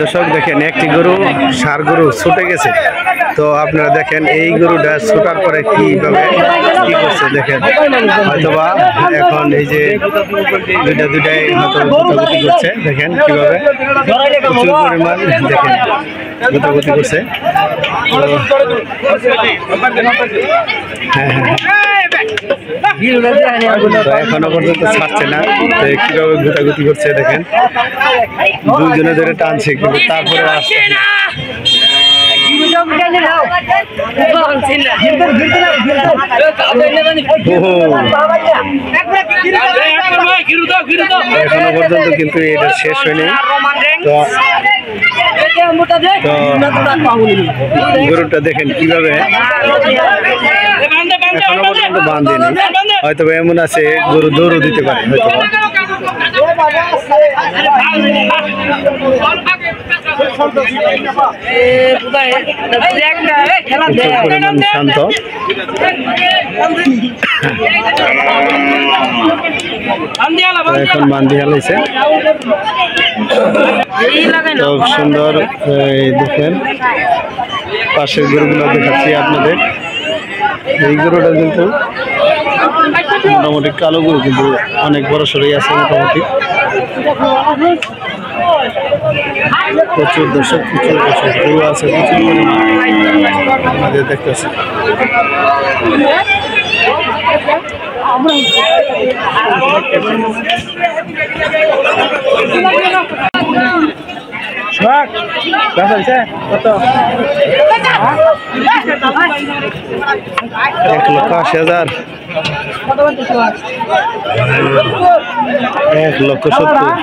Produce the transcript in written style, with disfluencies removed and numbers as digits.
দর্শক দেখেন একটি গরু ষাঁড় গরু ছুটে গেছে। তো আপনারা দেখেন এই গরুটা ছুটার পরে কিভাবে কি করছে দেখেন, হয়তোবা এখন এই যে দুটাই হয়তো গুতাগুতি করছে। দেখেন কিভাবে প্রচুর পরিমাণ দেখেন গুতাগুতি করছে। হ্যাঁ এখনো পর্যন্ত ছাড়ছে না, তো কিভাবে গুতাগুতি করছে দেখেন, দুইজনে ধরে টানছে কিন্তু তারপরে আসছে না। এখনো পর্যন্ত কিন্তু এটা শেষ হয়নি। তো গরুটা দেখেন কিভাবে এখনো পর্যন্ত বাঁধেনি, হয়তো এমন আছে গরু দৌড়ও দিতে পারে হয়তো। শান্ত এখন বান্ধি হালাইছে, খুব সুন্দর। দেখেন পাশের গরুগুলো দেখাচ্ছি আপনাদের। এই গরুটা কিন্তু মোটামুটি কালো গরু, কিন্তু অনেক বড় সরই আছে মোটামুটি। প্রচুর দর্শক, প্রচুর গরু আছে, প্রচুর আমাদের দেখতেছি। কত 1,80,000, 1,70,000।